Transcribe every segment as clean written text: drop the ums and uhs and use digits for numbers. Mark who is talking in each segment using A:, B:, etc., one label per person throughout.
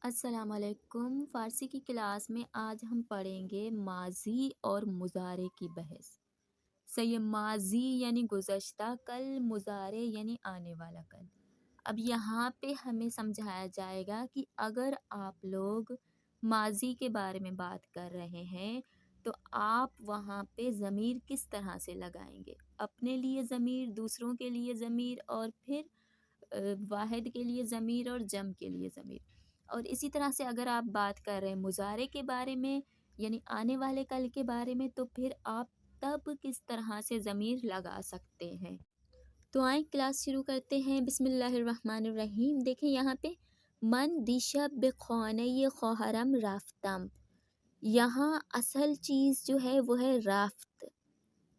A: السلام علیکم۔ فارسی کی کلاس میں آج ہم پڑھیں گے ماضی اور مضارع کی بحث۔ صحیح، ماضی یعنی گزشتہ کل، مضارع یعنی آنے والا کل۔ اب یہاں پہ ہمیں سمجھایا جائے گا کہ اگر آپ لوگ ماضی کے بارے میں بات کر رہے ہیں تو آپ وہاں پہ ضمیر کس طرح سے لگائیں گے، اپنے لیے ضمیر، دوسروں کے لیے ضمیر، اور پھر واحد کے لیے ضمیر اور جمع کے لیے ضمیر۔ اور اسی طرح سے اگر آپ بات کر رہے ہیں مضارع کے بارے میں یعنی آنے والے کل کے بارے میں، تو پھر آپ تب کس طرح سے ضمیر لگا سکتے ہیں۔ تو آئیں کلاس شروع کرتے ہیں۔ بسم اللہ الرحمن الرحیم۔ دیکھیں یہاں پہ من دیشب بخانه خواہرم رفتم، یہاں اصل چیز جو ہے وہ ہے رفت۔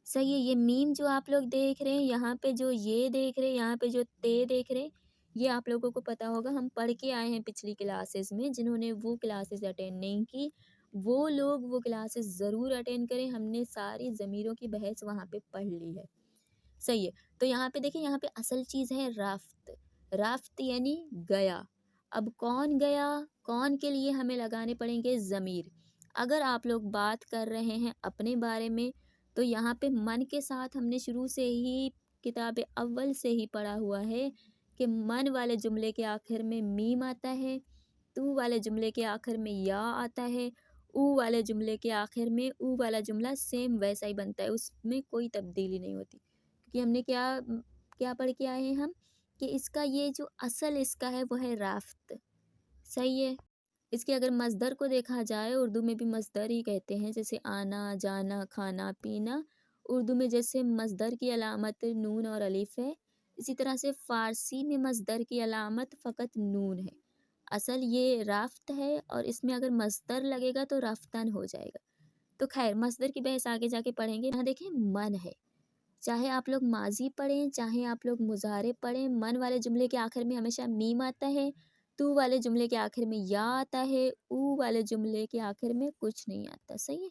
A: صحیح ہے، یہ میم جو آپ لوگ دیکھ رہے ہیں، یہاں پہ جو یہ دیکھ رہے ہیں، یہاں پہ جو تے دیکھ رہے ہیں، یہ آپ لوگوں کو پتہ ہوگا، ہم پڑھ کے آئے ہیں پچھلی کلاسز میں۔ جنہوں نے وہ کلاسز اٹینڈ نہیں کی وہ لوگ وہ کلاسز ضرور اٹینڈ کریں، ہم نے ساری ضمیروں کی بحث وہاں پہ پڑھ لی ہے۔ صحیح ہے، تو یہاں پہ دیکھیں، یہاں پہ اصل چیز ہے رفت۔ رفت یعنی گیا۔ اب کون گیا، کون کے لیے ہمیں لگانے پڑیں گے ضمیر۔ اگر آپ لوگ بات کر رہے ہیں اپنے بارے میں تو یہاں پہ من کے ساتھ ہم نے شروع سے ہی کتاب اول سے ہی پڑھا ہوا ہے کہ من والے جملے کے آخر میں میم آتا ہے، تو والے جملے کے آخر میں یا آتا ہے، او والے جملے کے آخر میں او والا جملہ سیم ویسا ہی بنتا ہے، اس میں کوئی تبدیلی نہیں ہوتی۔ کہ ہم نے کیا پڑھ کے آئے ہیں ہم کہ اس کا یہ جو اصل اس کا ہے وہ ہے رفت۔ صحیح ہے، اس کے اگر مصدر کو دیکھا جائے، اردو میں بھی مصدر ہی کہتے ہیں، جیسے آنا، جانا، کھانا، پینا، اردو میں جیسے مصدر کی علامت نون اور الف ہے، اسی طرح سے فارسی میں مصدر کی علامت فقط نون ہے۔ اصل یہ رفت ہے، اور اس میں اگر مصدر لگے گا تو رفتن ہو جائے گا۔ تو خیر، مصدر کی بحث آگے جا کے پڑھیں گے۔ یہاں دیکھیں من ہے، چاہے آپ لوگ ماضی پڑھیں چاہے آپ لوگ مضارع پڑھیں، من والے جملے کے آخر میں ہمیشہ میم آتا ہے، تو والے جملے کے آخر میں یا آتا ہے، او والے جملے کے آخر میں کچھ نہیں آتا۔ صحیح ہے،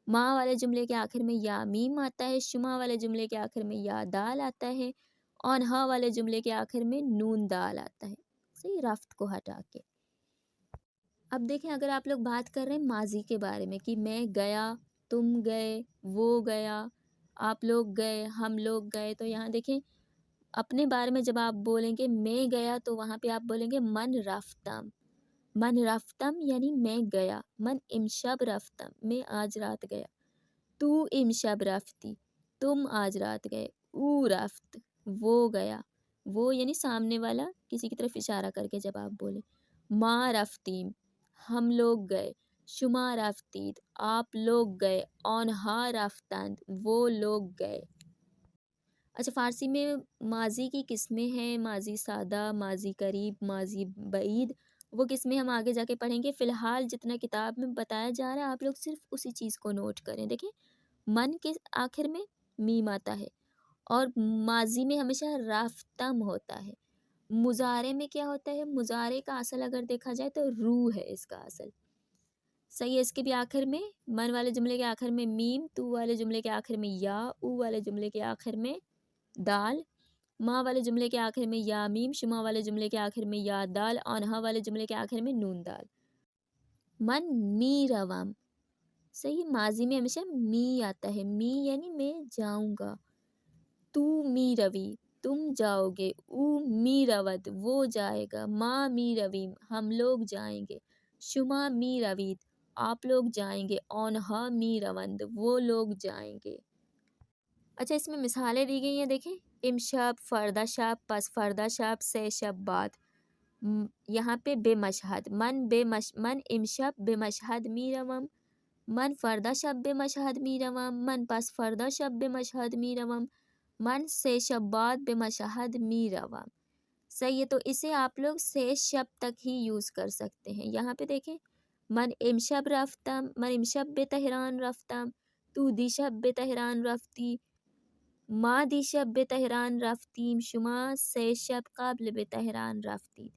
A: ماں والے جملے کے آخر میں یا میم آتا ہے، شما والے جملے کے آخر میں یا دال آتا ہے، اونہا والے جملے کے آخر میں نون دال آتا ہے۔ صحیح، رفت کو ہٹا کے۔ اب دیکھیں، اگر آپ لوگ بات کر رہے ہیں ماضی کے بارے میں کہ میں گیا، تم گئے، وہ گیا، آپ لوگ گئے، ہم لوگ گئے، تو یہاں دیکھیں اپنے بارے میں جب آپ بولیں گے میں گیا تو وہاں پہ آپ بولیں گے من رفتم۔ من رفتم یعنی میں گیا، من امشب رفتم، میں آج رات گیا، تو امشب رفتی، تم آج رات گئے، او رفت، وہ گیا، وہ یعنی سامنے والا کسی کی طرف اشارہ کر کے جب آپ بولیں۔ ما رفتیم، ہم لوگ گئے، شما رفتید، آپ لوگ گئے، آنہا رفتند، وہ لوگ گئے۔ اچھا، فارسی میں ماضی کی قسمیں ہیں، ماضی سادہ، ماضی قریب، ماضی بعید، وہ قسمیں ہم آگے جا کے پڑھیں گے۔ فی الحال جتنا کتاب میں بتایا جا رہا ہے آپ لوگ صرف اسی چیز کو نوٹ کریں۔ دیکھیں، من کے آخر میں میم آتا ہے، اور ماضی میں ہمیشہ رفتم ہوتا ہے۔ مضارع میں کیا ہوتا ہے، مضارع کا اصل اگر دیکھا جائے تو روح ہے اس کا اصل۔ صحیح ہے، اس کے بھی آخر میں من والے جملے کے آخر میں میم، تو والے جملے کے آخر میں یا، او والے جملے کے آخر میں دال، ماں والے جملے کے آخر میں یا میم، شما والے جملے کے آخر میں یا دال، آنہا والے جملے کے آخر میں نون دال۔ من می روم، صحیح، ماضی میں ہمیشہ می آتا ہے، می یعنی میں جاؤں گا، تو می روی، تم جاؤ گے، او می رود، وہ جائے گا، ما می رویم، ہم لوگ جائیں گے، شما می روید، آپ لوگ جائیں گے، آنہا می روند، وہ لوگ جائیں گے۔ اچھا، اس میں مثالیں دی گئی ہیں، دیکھیں، امشب، فردہ شب، پس فردہ شب، سے شب بعد۔ یہاں پہ بے مشہد، من امشب بے مشہد می روم، من فردہ شب بے مشہد می روم، من پس فردہ شب بے مشہد می روم، من سے شب بعد بے مشہد می روم۔ صحیح ہے، تو اسے آپ لوگ سے شب تک ہی یوز کر سکتے ہیں۔ یہاں پہ دیکھیں، من امشب رفتم، من امشب بے تہران رفتم، تو دیشب بے تہران رفتی، ما دیشب بے تہران رفتیم، شما سے شب قبل بے تہران رفتید۔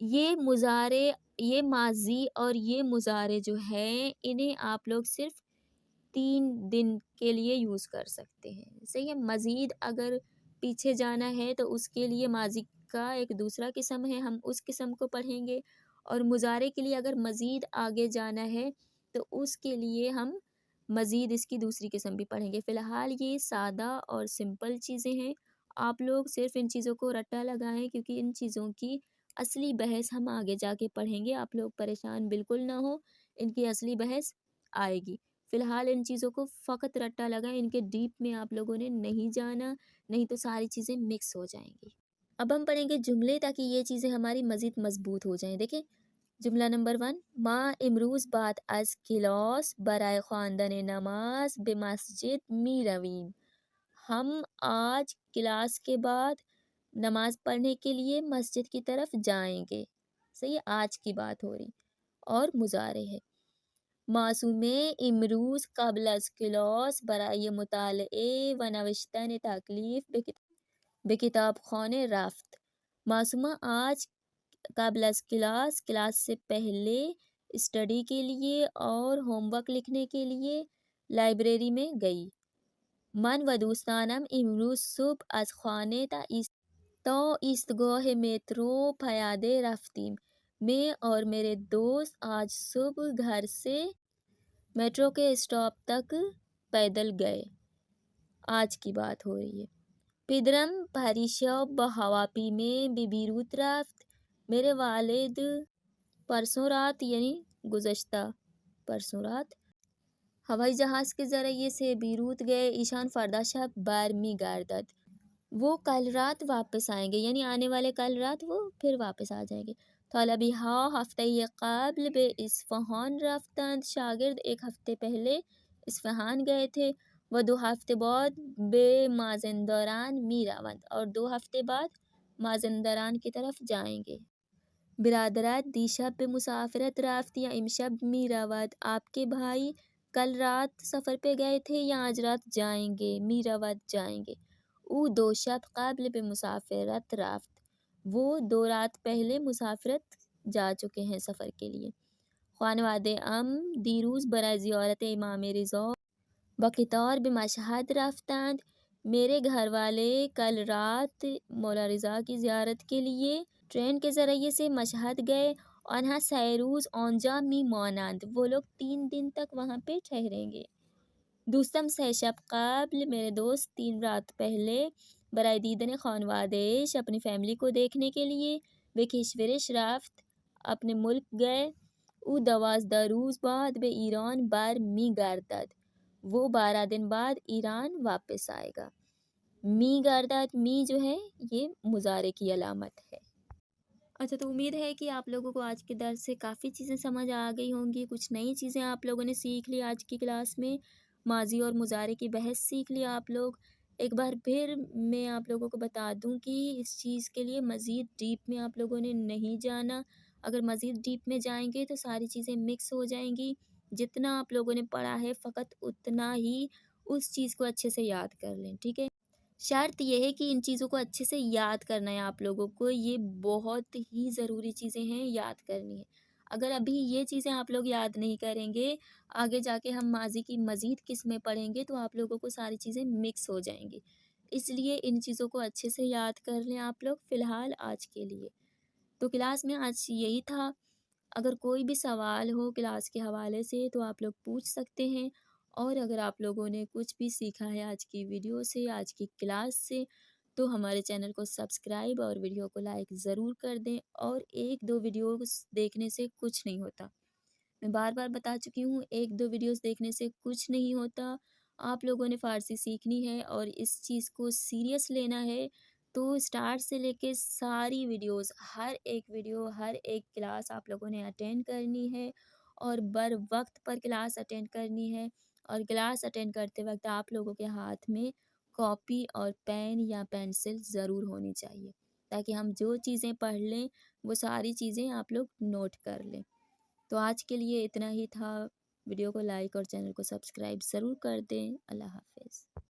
A: یہ مضارع، یہ ماضی اور یہ مضارع جو ہے، انہیں آپ لوگ صرف 3 دن کے لیے یوز کر سکتے ہیں۔ صحیح ہے، مزید اگر پیچھے جانا ہے تو اس کے لیے ماضی کا ایک دوسرا قسم ہے، ہم اس قسم کو پڑھیں گے، اور مضارع کے لیے اگر مزید آگے جانا ہے تو اس کے لیے ہم مزید اس کی دوسری قسم بھی پڑھیں گے۔ فی الحال یہ سادہ اور سمپل چیزیں ہیں، آپ لوگ صرف ان چیزوں کو رٹا لگائیں کیونکہ ان چیزوں کی اصلی بحث ہم آگے جا کے پڑھیں گے۔ آپ لوگ پریشان بالکل نہ ہو، ان کی اصلی بحث آئے گی۔ فی الحال ان چیزوں کو فقط رٹا لگائیں، ان کے ڈیپ میں آپ لوگوں نے نہیں جانا، نہیں تو ساری چیزیں مکس ہو جائیں گی۔ اب ہم پڑھیں گے جملے تاکہ یہ چیزیں ہماری مزید مضبوط ہو جائیں۔ دیکھیں جملہ نمبر 1، ما امروز بعد از کلاس برائے خواندن نماز به مسجد می رویم۔ ہم آج کلاس کے بعد نماز پڑھنے کے لیے مسجد کی طرف جائیں گے۔ صحیح ہے، آج کی بات ہو رہی اور مضارع ہے۔ معصوم امروز قبل از کلاس برای مطالعه و نوشتن تکلیف به کتابخانه رفت۔ معصومہ آج قبل از کلاس سے پہلے اسٹڈی کے لیے اور ہوم ورک لکھنے کے لیے لائبریری میں گئی۔ من و دوستانم امروز صبح از خانه تا ایستگاه میترو پیاده رفتیم۔ میں اور میرے دوست آج صبح گھر سے میٹرو کے اسٹاپ تک پیدل گئے۔ آج کی بات ہو رہی ہے۔ پدرم پریشب بہواپی میں بیروت رفت۔ میرے والد پرسوں رات یعنی گزشتہ پرسوں رات ہوائی جہاز کے ذریعے سے بیروت گئے۔ ایشان فردا شب برمی گردد۔ وہ کل رات واپس آئیں گے، یعنی آنے والے کل رات وہ پھر واپس آ جائیں گے۔ طالبی ہا ہفتہ قبل به اصفہان رفتند۔ شاگرد ایک ہفتے پہلے اصفہان گئے تھے۔ وہ 2 ہفتے بعد به مازندران می روند، اور 2 ہفتے بعد مازندران کی طرف جائیں گے۔ برادرت دیشب به مسافرت رفت یا امشب می رود۔ آپ کے بھائی کل رات سفر پہ گئے تھے یا آج رات جائیں گے۔ می رود جائیں گے۔ او 2 شب قبل به مسافرت رفت۔ وہ 2 رات پہلے مسافرت جا چکے ہیں سفر کے لیے۔ خانواده ام دیروز برای زیارت امام رضا با قطار به مشهد رفتند۔ میرے گھر والے کل رات مولا رضا کی زیارت کے لیے ٹرین کے ذریعے سے مشہد گئے۔ آنها 3 روز آنجا می مانند۔ وہ لوگ 3 دن تک وہاں پہ ٹھہریں گے۔ دوستم 3 شب قبل، میرے دوست 3 رات پہلے برای دیدن خانوادهش اپنی فیملی کو دیکھنے کے لیے به کشورش رفت اپنے ملک گئے۔ او 12 روز بعد به ایران بر می گردد۔ وہ 12 دن بعد ایران واپس آئے گا۔ می گردد، می جو ہے یہ مضارع کی علامت ہے۔ اچھا، تو امید ہے کہ آپ لوگوں کو آج کے درس سے کافی چیزیں سمجھ آ گئی ہوں گی، کچھ نئی چیزیں آپ لوگوں نے سیکھ لی آج کی کلاس میں، ماضی اور مضارع کی بحث سیکھ لی آپ لوگ۔ ایک بار پھر میں آپ لوگوں کو بتا دوں کہ اس چیز کے لیے مزید ڈیپ میں آپ لوگوں نے نہیں جانا۔ اگر مزید ڈیپ میں جائیں گے تو ساری چیزیں مکس ہو جائیں گی۔ جتنا آپ لوگوں نے پڑھا ہے فقط اتنا ہی اس چیز کو اچھے سے یاد کر لیں، ٹھیک ہے؟ شرط یہ ہے کہ ان چیزوں کو اچھے سے یاد کرنا ہے آپ لوگوں کو، یہ بہت ہی ضروری چیزیں ہیں، یاد کرنی ہے۔ اگر ابھی یہ چیزیں آپ لوگ یاد نہیں کریں گے، آگے جا کے ہم ماضی کی مزید قسمیں پڑھیں گے تو آپ لوگوں کو ساری چیزیں مکس ہو جائیں گی۔ اس لیے ان چیزوں کو اچھے سے یاد کر لیں آپ لوگ فی الحال آج کے لیے۔ تو کلاس میں آج یہی تھا۔ اگر کوئی بھی سوال ہو کلاس کے حوالے سے تو آپ لوگ پوچھ سکتے ہیں، اور اگر آپ لوگوں نے کچھ بھی سیکھا ہے آج کی ویڈیو سے، آج کی کلاس سے، تو ہمارے چینل کو سبسکرائب اور ویڈیو کو لائک ضرور کر دیں۔ اور 1-2 ویڈیوز دیکھنے سے کچھ نہیں ہوتا، میں بار بار بتا چکی ہوں، 1-2 ویڈیوز دیکھنے سے کچھ نہیں ہوتا۔ آپ لوگوں نے فارسی سیکھنی ہے اور اس چیز کو سیریس لینا ہے تو اسٹارٹ سے لے کے ساری ویڈیوز، ہر ایک ویڈیو، ہر ایک کلاس آپ لوگوں نے اٹینڈ کرنی ہے اور بر وقت پر کلاس اٹینڈ کرنی ہے۔ اور کلاس اٹینڈ کرتے وقت آپ لوگوں کے ہاتھ میں کاپی اور پین یا پینسل ضرور ہونی چاہیے، تاکہ ہم جو چیزیں پڑھ لیں وہ ساری چیزیں آپ لوگ نوٹ کر لیں۔ تو آج کے لیے اتنا ہی تھا۔ ویڈیو کو لائک اور چینل کو سبسکرائب ضرور کر دیں۔ اللہ حافظ۔